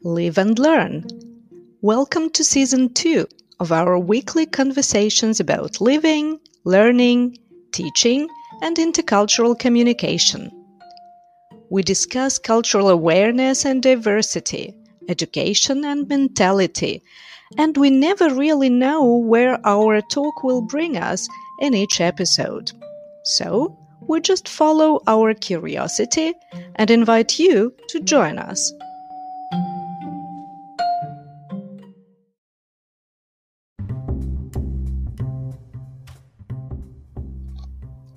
Live and learn. Welcome to Season 2 of our weekly conversations about living, learning, teaching, and intercultural communication. We discuss cultural awareness and diversity, education and mentality, and we never really know where our talk will bring us in each episode. So, we just follow our curiosity and invite you to join us.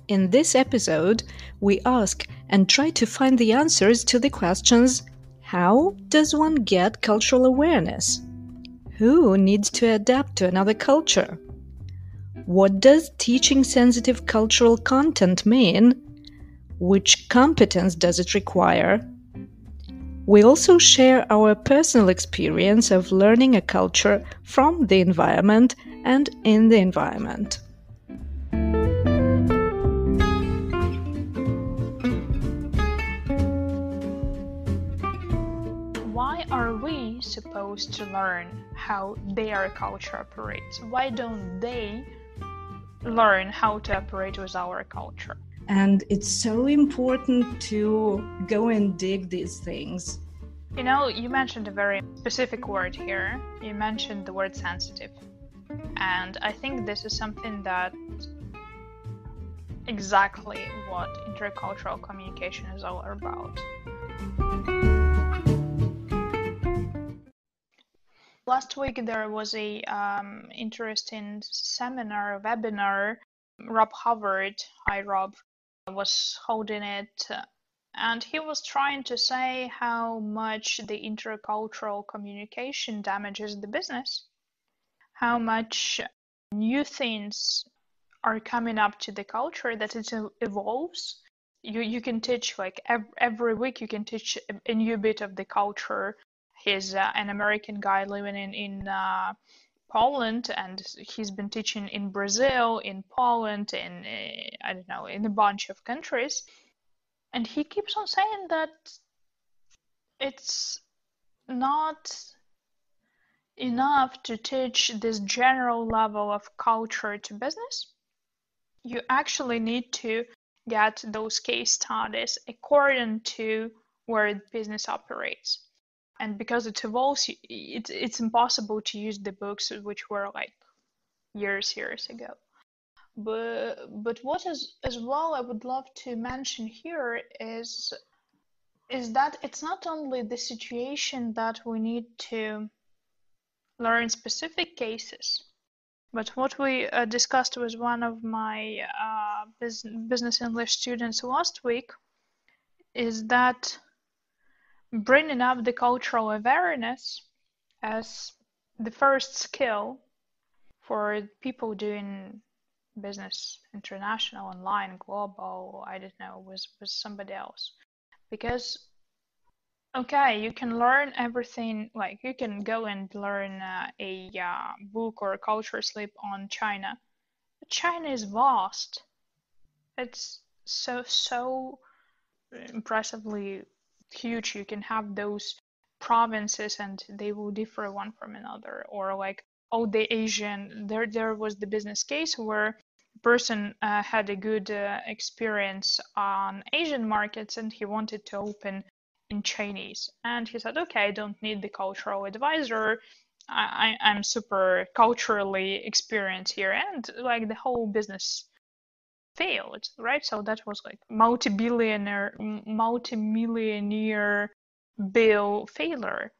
In this episode, we ask and try to find the answers to the questions: how does one get cultural awareness? Who needs to adapt to another culture? What does teaching sensitive cultural content mean? Which competence does it require? We also share our personal experience of learning a culture from the environment and in the environment. Why are we supposed to learn how their culture operates? Why don't they learn how to operate with our culture? And it's so important to go and dig these things. You know, you mentioned a very specific word here. You mentioned the word sensitive. And I think this is something that exactly what intercultural communication is all about. Last week there was a interesting seminar, webinar. Rob Howard, hi Rob, was holding it, and he was trying to say how much the intercultural communication damages the business, how much new things are coming up to the culture, that it evolves. You can teach, like every week you can teach a new bit of the culture. He's an American guy living in Poland, and he's been teaching in Brazil, in Poland, in I don't know, in a bunch of countries. And he keeps on saying that it's not enough to teach this general level of culture to business. You actually need to get those case studies according to where business operates. And because it evolves, it's impossible to use the books which were like years ago. But what is as well I would love to mention here is that it's not only the situation that we need to learn specific cases, but what we discussed with one of my business English students last week is that bringing up the cultural awareness as the first skill for people doing business, international, online, global, I don't know, with somebody else. Because, okay, you can learn everything, like you can go and learn a book or a culture slip on China. But China is vast. It's so impressively huge. You can have those provinces and they will differ one from another. Or like, oh, the Asian, there was the business case where a person had a good experience on Asian markets and he wanted to open in Chinese. And he said, okay, I don't need the cultural advisor. I'm super culturally experienced here. And like the whole business failed, right? So that was like multi-millionaire bill failure.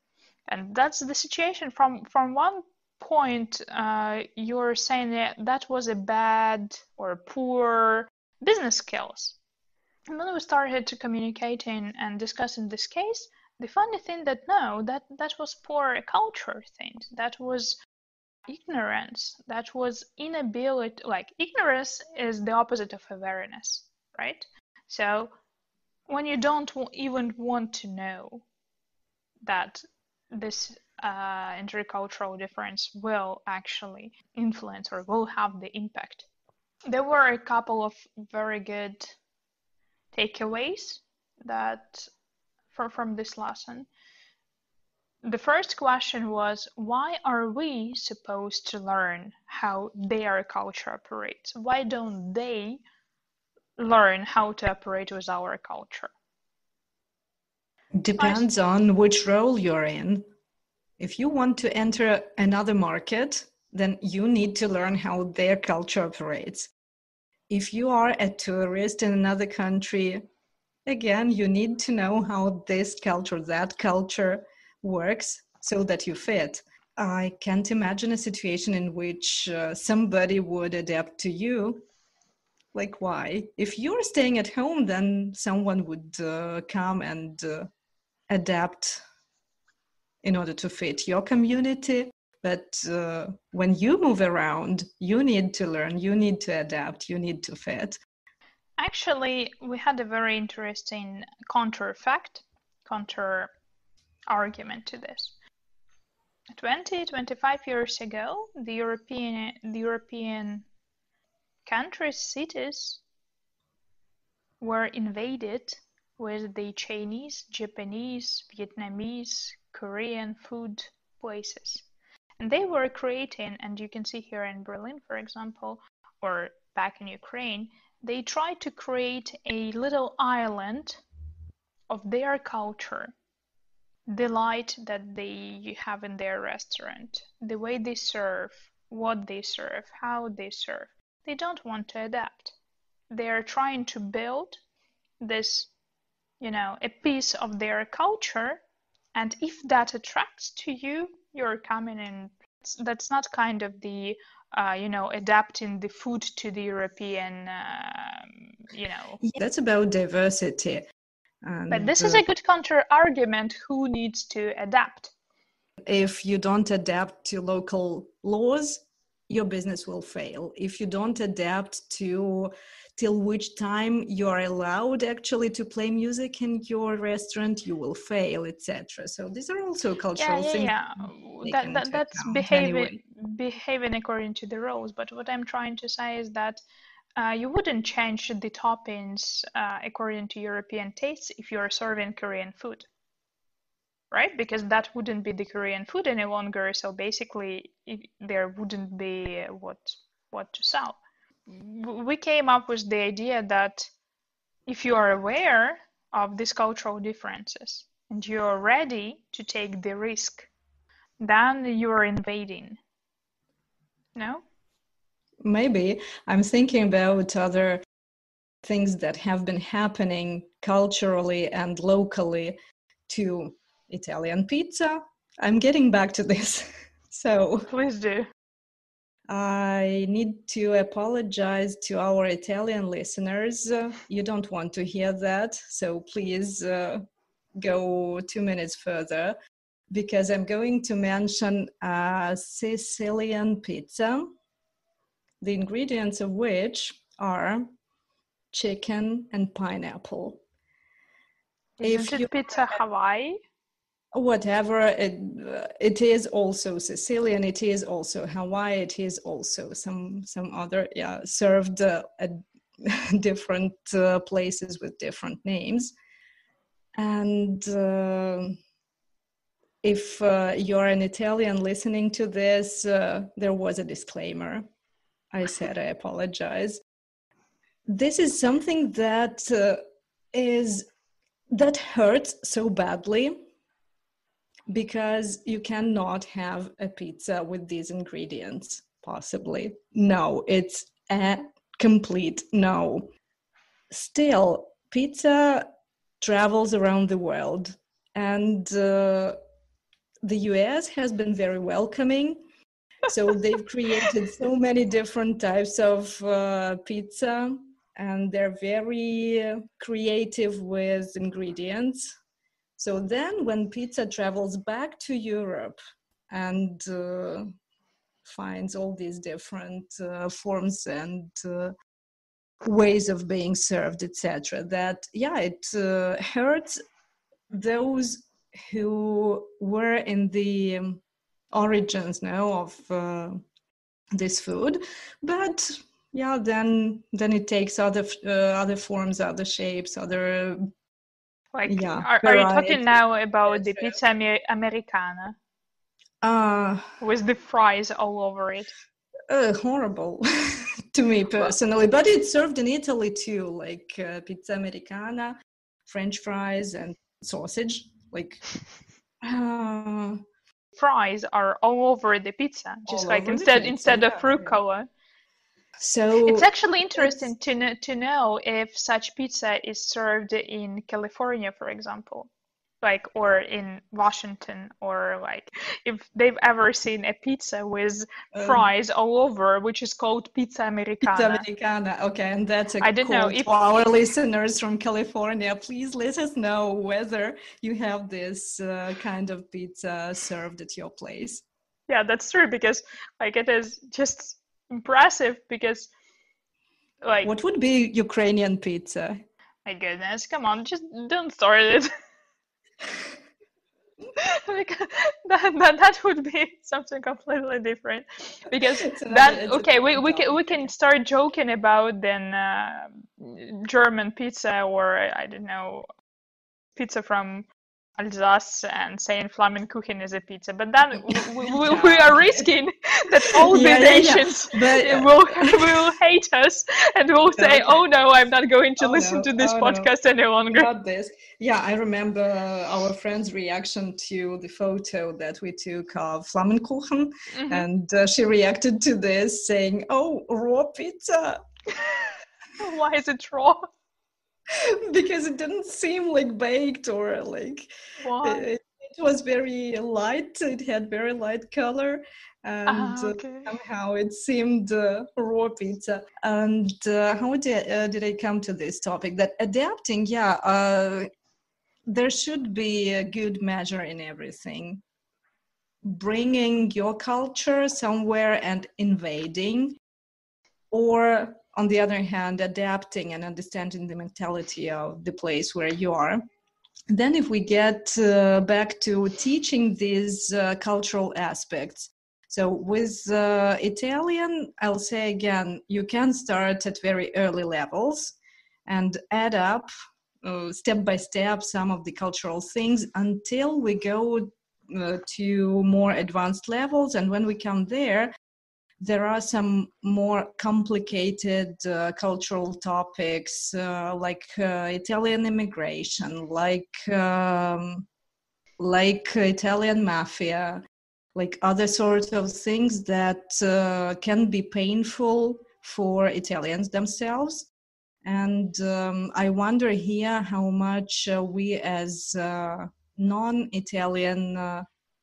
And that's the situation. From one point, you're saying that was a bad or poor business skills. And when we started to communicating and discussing this case, the funny thing that no, that was poor culture thing. That was ignorance. That was inability. Like ignorance is the opposite of awareness, right? So when you don't even want to know that this intercultural difference will actually influence or will have the impact. There were a couple of very good takeaways that from this lesson. The first question was, why are we supposed to learn how their culture operates? Why don't they learn how to operate with our culture? Depends on which role you're in. If you want to enter another market, then you need to learn how their culture operates. If you are a tourist in another country, again, you need to know how this culture, that culture works so that you fit. I can't imagine a situation in which somebody would adapt to you. Like, why? If you're staying at home, then someone would come and adapt in order to fit your community. But when you move around, you need to learn, you need to adapt, you need to fit. Actually, we had a very interesting counter argument to this. 25 years ago, the European countries, cities were invaded with the Chinese, Japanese, Vietnamese, Korean food places. And they were creating, and you can see here in Berlin, for example, or back in Ukraine, they tried to create a little island of their culture, the light that they have in their restaurant, the way they serve, what they serve, how they serve. They don't want to adapt. They are trying to build this, a piece of their culture, and if that attracts to you, you're coming in. That's not kind of the adapting the food to the European. That's about diversity. But this is a good counter argument. Who needs to adapt? If you don't adapt to local laws, your business will fail. If you don't adapt to till which time you are allowed actually to play music in your restaurant, you will fail, etc. So these are also cultural things. That's behaving according to the rules. But what I'm trying to say is that you wouldn't change the toppings according to European tastes if you're serving Korean food, right? Because that wouldn't be the Korean food any longer. So basically, there wouldn't be what to sell. We came up with the idea that if you are aware of these cultural differences and you are ready to take the risk, then you are invading. No? Maybe. I'm thinking about other things that have been happening culturally and locally to Italian pizza. I'm getting back to this. So please do. I need to apologize to our Italian listeners. You don't want to hear that, so please go 2 minutes further, because I'm going to mention Sicilian pizza, the ingredients of which are chicken and pineapple. Isn't it pizza Hawaii? Whatever, it is also Sicilian, it is also Hawaii, it is also some other, served at different places with different names. And if you're an Italian listening to this, there was a disclaimer. I said I apologize. This is something that that hurts so badly, because you cannot have a pizza with these ingredients, possibly. No, it's a complete no. Still, pizza travels around the world, and the US has been very welcoming. So they've created so many different types of pizza, and they're very creative with ingredients. So then when pizza travels back to Europe and finds all these different forms and ways of being served, etc., that, it hurts those who were in the origins now of this food. But then it takes other forms, other shapes, other Like, Yeah, are you talking variety, now about the etc. pizza Americana Uh, with the fries all over it? Horrible to me Well, personally, but it's served in Italy too, like pizza americana, French fries, and sausage. Like uh, fries are all over the pizza, just all like over the pizza. instead of Yeah, yeah. rucola. It's So actually it's interesting to know if such pizza is served in California, for example, like, or in Washington, or like if they've ever seen a pizza with uh, fries all over, which is called pizza pizza americana. americana. Okay, and that's a I don't know call to if, our listeners from California. Please let us know whether you have this kind of pizza served at your place. yeah, that's true, because like it is just impressive because like, What would be Ukrainian pizza? my goodness, come on, just don't start it. Like, that would be something completely different, because then It's a okay, we different we can topic. we can Okay. start joking about then German pizza, or I don't know, pizza from Alsace, and saying Flammenkuchen is a pizza, but then we Yeah, are okay. risking that all the Yeah. nations But will hate us and will say, okay. "Oh no, I'm not going to Oh listen no. to this Oh no. podcast any longer." Not this. Yeah, I remember our friend's reaction to the photo that we took of Flammenkuchen, Hmm. and she reacted to this saying, "Oh, raw pizza," Why is it raw? because it didn't seem like baked or like Why? it was very light. It had very light color, and Ah, okay. somehow it seemed raw pizza. And how did I come to this topic? That adapting, yeah, there should be a good measure in everything. Bringing your culture somewhere and invading, or on the other hand, adapting and understanding the mentality of the place where you are. Then if we get back to teaching these cultural aspects, so with Italian, I'll say again, you can start at very early levels and add up step by step some of the cultural things until we go to more advanced levels. And when we come there are some more complicated cultural topics like Italian immigration, like Italian mafia, like other sorts of things that can be painful for Italians themselves. And I wonder here how much we as non-Italian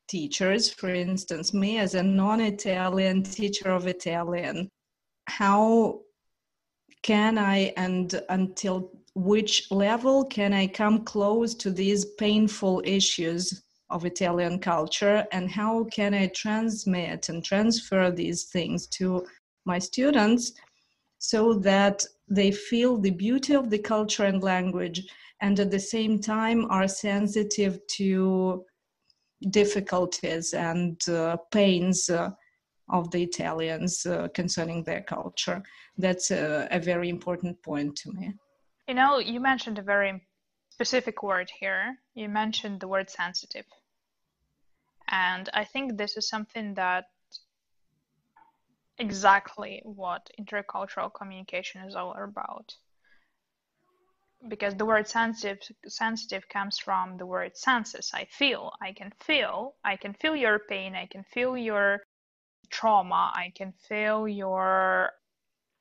teachers, for instance, me as a non-Italian teacher of Italian, how can I and until which level can I come close to these painful issues of Italian culture, and how can I transmit and transfer these things to my students so that they feel the beauty of the culture and language, and at the same time are sensitive to difficulties and pains of the Italians concerning their culture. That's a very important point to me. You know, you mentioned a very specific word here. You mentioned the word sensitive. And I think this is something that exactly what intercultural communication is all about. Because the word sensitive comes from the word senses. I can feel your pain, I can feel your trauma, I can feel your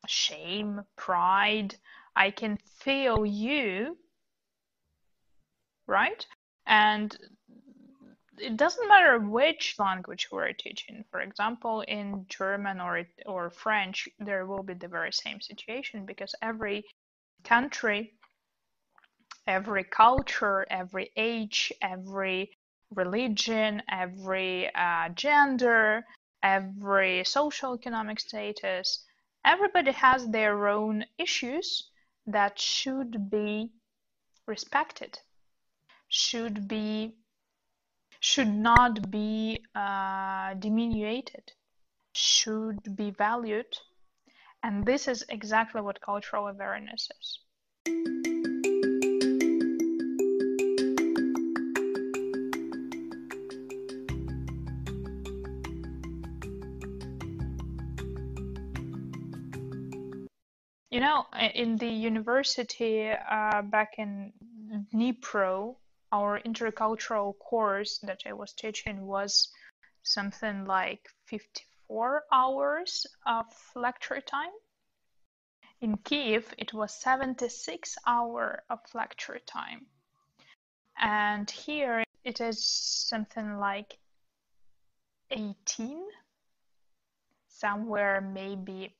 shame, pride, I can feel you, right? And it doesn't matter which language we're teaching. For example, in German or French, there will be the very same situation, because every country, every culture, every age, every religion, every gender, every social economic status, everybody has their own issues that should be respected, should be should not be diminuted, should be valued. And this is exactly what cultural awareness is. in the university back in Dnipro, our intercultural course that I was teaching was something like 54 hours of lecture time. In Kiev, it was 76 hours of lecture time. And here it is something like 18, somewhere maybe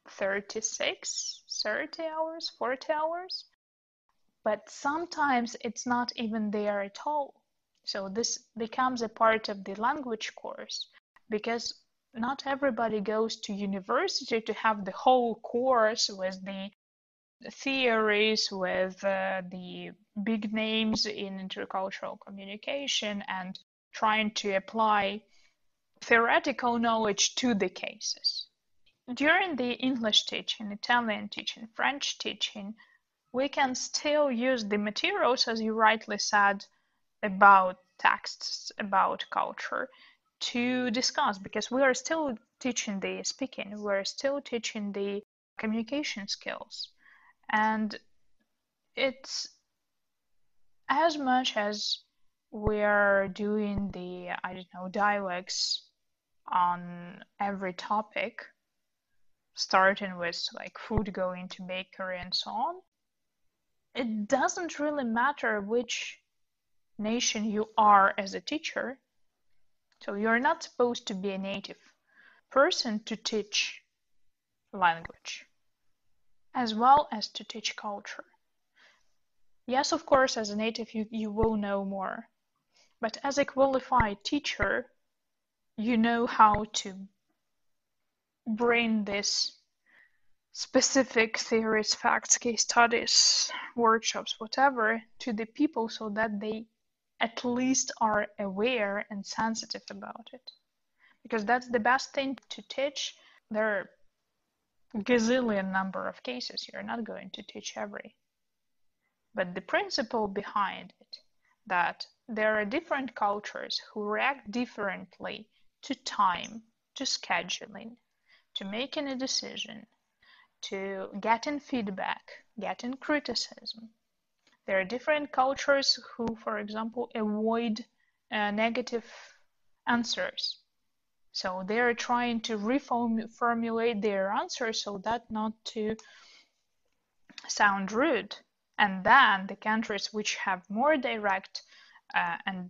36, 30 hours, 40 hours. But sometimes it's not even there at all. So this becomes a part of the language course, because not everybody goes to university to have the whole course with the theories, with the big names in intercultural communication, and trying to apply theoretical knowledge to the cases. During the English teaching, Italian teaching, French teaching, we can still use the materials, as you rightly said, about texts, about culture, to discuss, because we are still teaching the speaking, we're still teaching the communication skills. And it's as much as we're doing the, I don't know, dialects on every topic, starting with like food, going to bakery and so on, it doesn't really matter which nation you are as a teacher. So you're not supposed to be a native person to teach language, as well as to teach culture. Yes, of course, as a native, you will know more. But as a qualified teacher, you know how to bring this specific theories, facts, case studies, workshops, whatever, to the people so that they at least are aware and sensitive about it. Because that's the best thing to teach. There are a gazillion number of cases. You're not going to teach every. But the principle behind it, that there are different cultures who react differently to time, to scheduling, to making a decision, to getting feedback, getting criticism. There are different cultures who, for example, avoid negative answers. So they're trying to reformulate their answers so that not to sound rude. And then the countries which have more direct and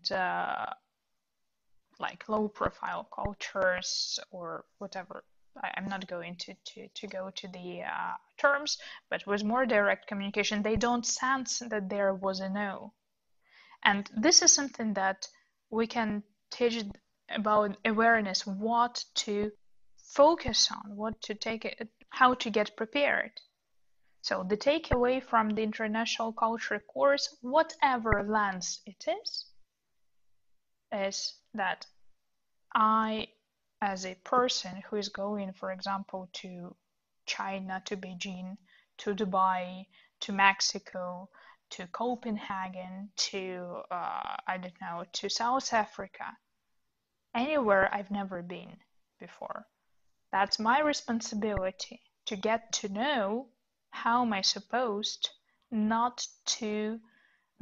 like low profile cultures or whatever, I'm not going to go to the terms, but with more direct communication, they don't sense that there was a no. And this is something that we can teach about awareness, what to focus on, what to take it, how to get prepared. So the takeaway from the international culture course, whatever lens it is that I, as a person who is going, for example, to China, to Beijing, to Dubai, to Mexico, to Copenhagen, to, I don't know, to South Africa, anywhere I've never been before. That's my responsibility to get to know how am I supposed not to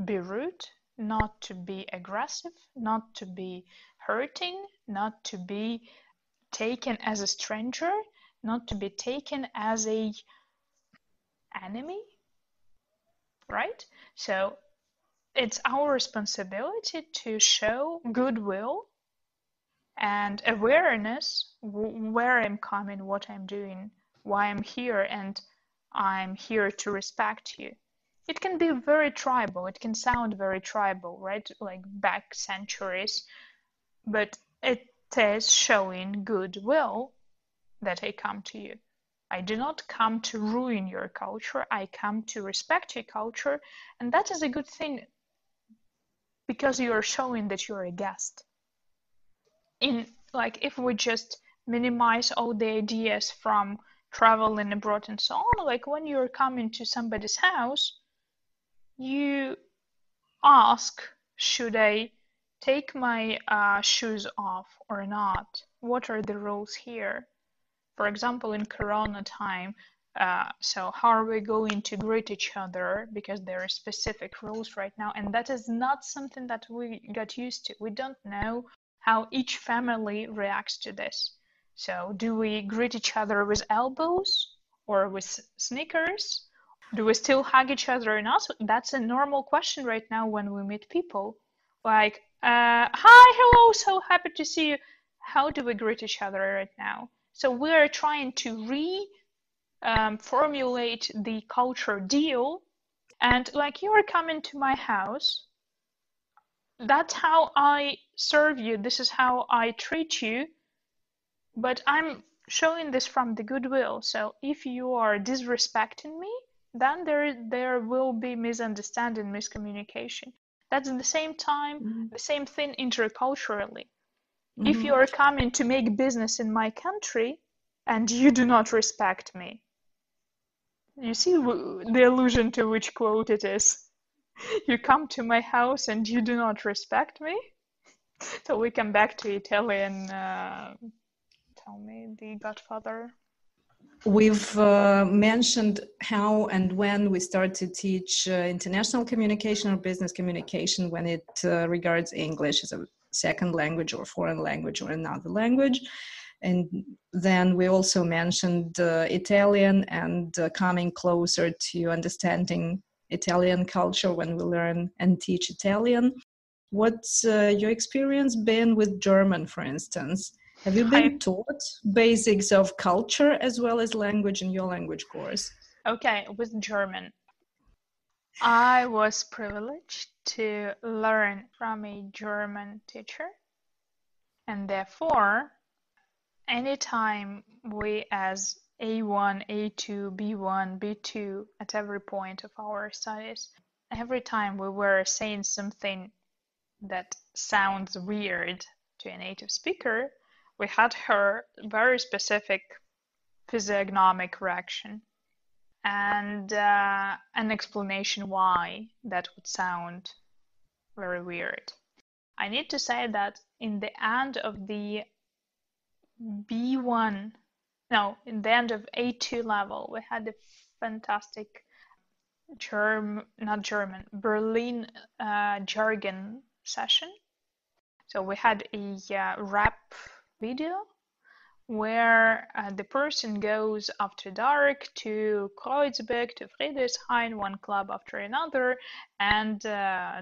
be rude, not to be aggressive, not to be hurting, not to be taken as a stranger, not to be taken as a enemy, right? So it's our responsibility to show goodwill and awareness where I'm coming, what I'm doing, why I'm here, and I'm here to respect you. It can be very tribal, it can sound very tribal, right? Like back centuries, but it is showing goodwill that I come to you. I do not come to ruin your culture, I come to respect your culture, and that is a good thing because you are showing that you're a guest. In like if we just minimize all the ideas from traveling abroad and so on, like when you're coming to somebody's house, you ask, should I take my shoes off or not? What are the rules here? For example, in Corona time, So how are we going to greet each other? Because there are specific rules right now, and that is not something that we got used to. We don't know how each family reacts to this. So do we greet each other with elbows or with sneakers? Do we still hug each other? And also, that's a normal question right now when we meet people. Like, hi, hello, so happy to see you. How do we greet each other right now? So we're trying to formulate the culture deal, and like, you are coming to my house, that's how I serve you, this is how I treat you, but I'm showing this from the goodwill. So if you are disrespecting me, then there will be misunderstanding, miscommunication. That's at the same time the same thing interculturally. If you are coming to make business in my country and you do not respect me, you see the allusion to which quote it is. You come to my house and you do not respect me. So we come back to Italian. Tell me, The Godfather. We've mentioned how and when we start to teach international communication or business communication when it regards English as a second language or foreign language or another language. And then we also mentioned Italian and coming closer to understanding Italian culture when we learn and teach Italian. What's your experience been with German, for instance? Have you been taught basics of culture as well as language in your language course? Okay, with German, I was privileged to learn from a German teacher, and therefore, anytime we as A1, A2, B1, B2 at every point of our studies, every time we were saying something that sounds weird to a native speaker, we had her very specific physiognomic reaction and an explanation why that would sound very weird. I need to say that in the end of the B1, no, in the end of A2 level, we had a fantastic not German, Berlin jargon session. So we had a rap video where the person goes after dark to Kreuzberg, to Friedrichshain, one club after another, and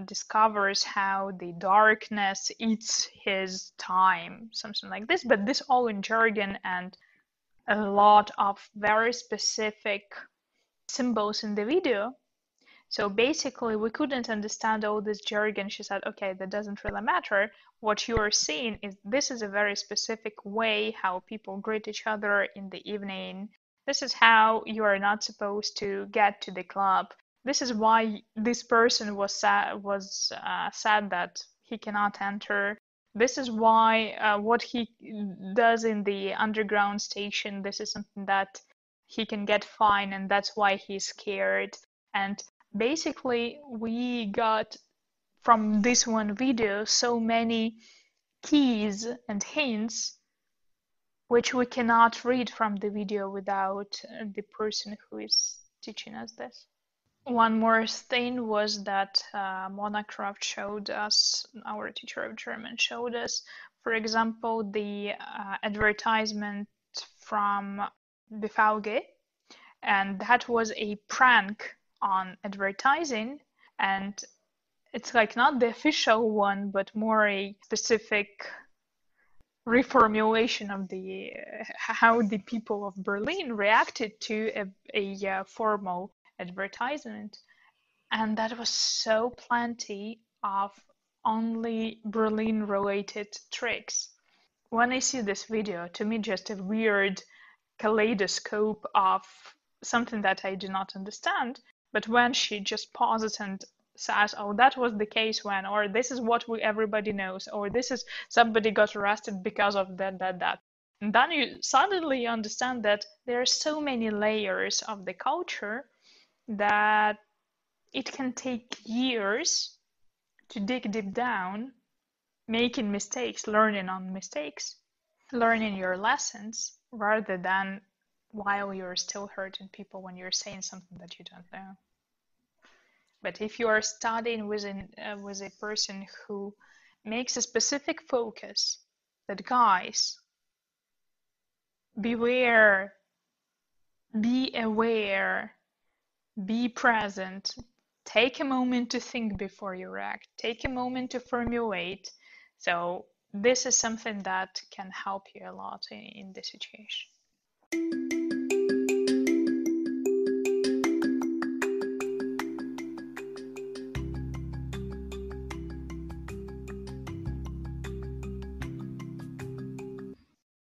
discovers how the darkness eats his time, something like this. But this all in jargon and a lot of very specific symbols in the video. So basically, we couldn't understand all this jargon. She said, okay, that doesn't really matter. What you are seeing is this is a very specific way how people greet each other in the evening. This is how you are not supposed to get to the club. This is why this person was sad that he cannot enter. This is why what he does in the underground station, this is something that he can get fined, and that's why he's scared. And basically, we got from this one video so many keys and hints which we cannot read from the video without the person who is teaching us this. One more thing was that Mona Croft showed us, our teacher of German showed us, for example, the advertisement from BVG, and that was a prank on advertising, and it's like not the official one, but more a specific reformulation of the how the people of Berlin reacted to a formal advertisement, and that was so plenty of only Berlin related tricks. When I see this video, to me just a weird kaleidoscope of something that I do not understand. But when she just pauses and says, oh, that was the case when, or this is what everybody knows, or this is somebody got arrested because of that. And then you suddenly understand that there are so many layers of the culture that it can take years to dig deep down, making mistakes, learning on mistakes, learning your lessons, rather than while you're still hurting people when you're saying something that you don't know. But if you are studying with a person who makes a specific focus that, guys, beware, be aware, be present, take a moment to think before you react, take a moment to formulate. So this is something that can help you a lot in this situation.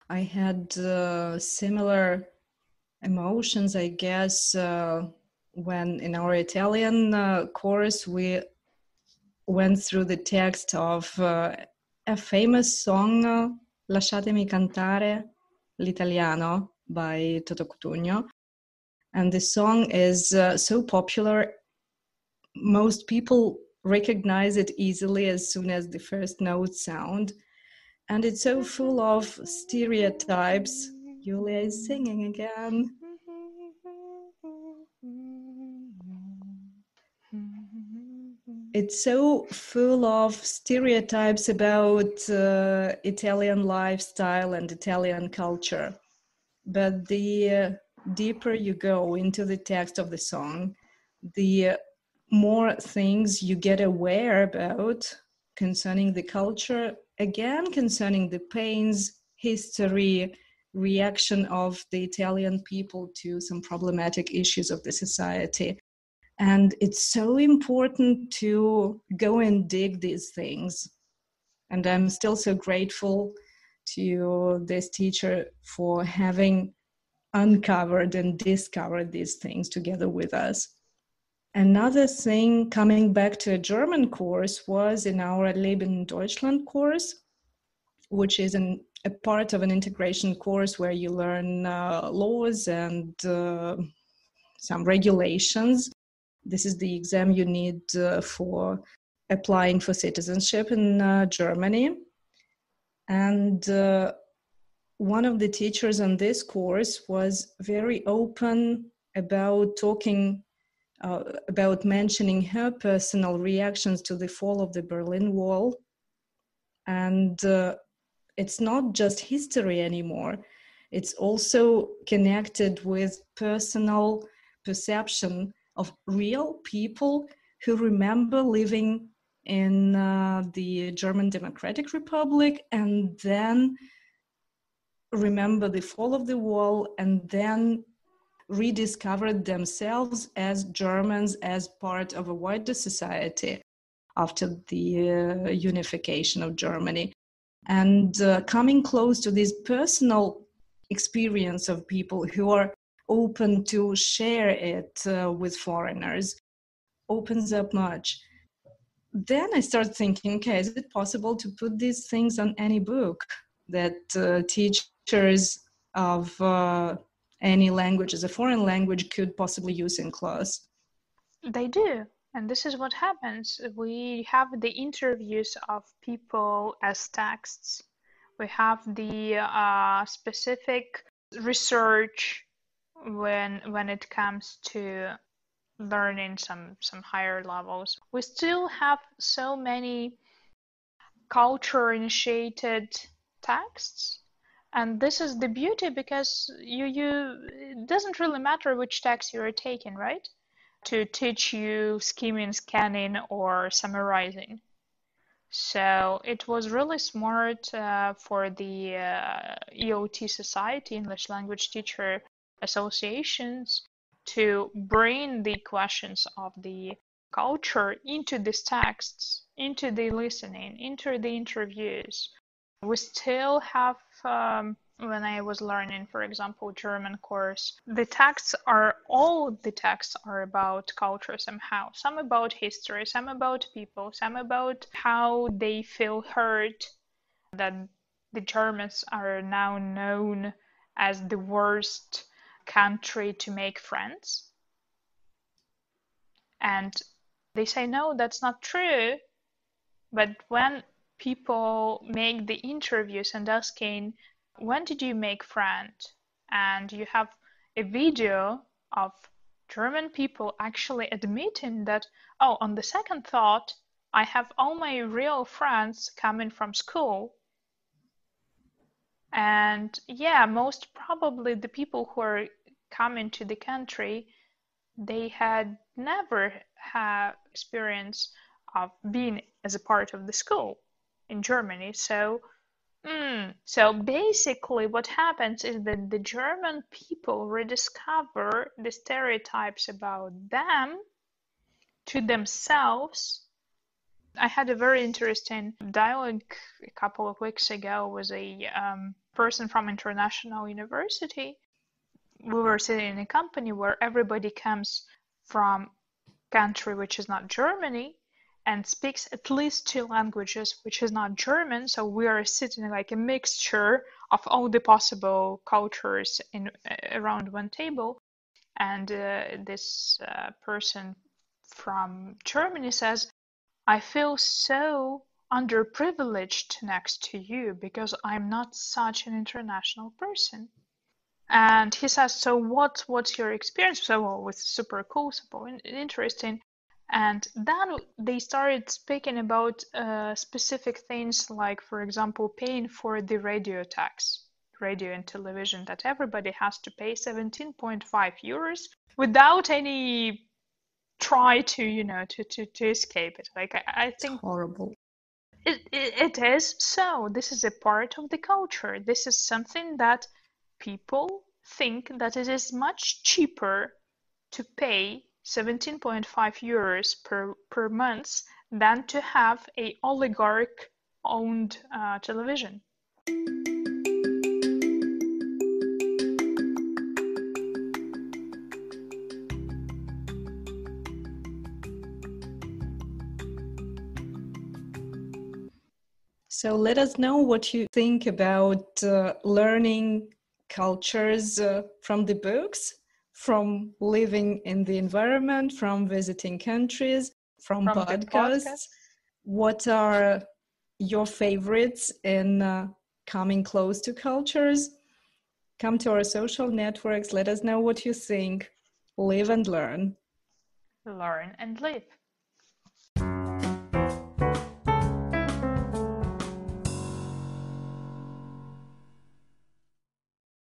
I had similar emotions, I guess, when in our Italian course we went through the text of a famous song, Lasciatemi cantare l'italiano by Toto Cutugno. And the song is so popular, most people recognize it easily as soon as the first notes sound. And it's so full of stereotypes. Yuliya is singing again. It's so full of stereotypes about Italian lifestyle and Italian culture. But the deeper you go into the text of the song, the more things you get aware about concerning the culture, again, concerning the pains, history, reaction of the Italian people to some problematic issues of the society. And it's so important to go and dig these things. And I'm still so grateful to this teacher for having uncovered and discovered these things together with us. Another thing, coming back to a German course, was in our Leben in Deutschland course, which is a part of an integration course where you learn laws and some regulations. This is the exam you need for applying for citizenship in Germany. And one of the teachers on this course was very open about talking about mentioning her personal reactions to the fall of the Berlin Wall. And it's not just history anymore. It's also connected with personal perception of real people who remember living in the German Democratic Republic and then remember the fall of the wall and then rediscovered themselves as Germans as part of a wider society after the unification of Germany. And coming close to this personal experience of people who are open to share it with foreigners opens up much. Then I start thinking, okay, is it possible to put these things on any book that teachers of any language as a foreign language could possibly use in class? They do. And this is what happens. We have the interviews of people as texts. We have the specific research when it comes to learning some higher levels. We still have so many culture-initiated texts. And this is the beauty because it doesn't really matter which text you are taking, right? To teach you skimming, scanning, or summarizing. So it was really smart for the EOT Society, English Language Teacher Associations, to bring the questions of the culture into these texts, into the listening, into the interviews. We still have, when I was learning, for example, German course, all the texts are about culture somehow. Some about history, some about people, some about how they feel hurt that the Germans are now known as the worst country to make friends. And they say, no, that's not true. But when people make the interviews and asking, when did you make friends? And you have a video of German people actually admitting that, oh, on the second thought, I have all my real friends coming from school. And yeah, most probably the people who are coming to the country, they had never had experience of being as a part of the school in Germany. So basically, what happens is that the German people rediscover the stereotypes about them to themselves. I had a very interesting dialogue a couple of weeks ago with a person from international university. We were sitting in a company where everybody comes from country which is not Germany and speaks at least two languages which is not German. So we are sitting like a mixture of all the possible cultures in around one table. And this person from Germany says, I feel so underprivileged next to you because I'm not such an international person. And he says, so what's your experience? So, well, it's super cool, super interesting. And then they started speaking about specific things like, for example, paying for the radio tax, radio and television, that everybody has to pay 17.5 euros without any try to, to escape it. Like, I think Horrible. it is. So this is a part of the culture. This is something that people think that it is much cheaper to pay 17.5 euros per month than to have a oligarch owned television. So let us know what you think about learning cultures from the books, from living in the environment, from visiting countries, from From the podcasts. What are your favorites in coming close to cultures? Come to our social networks. Let us know what you think. Live and learn. Learn and live.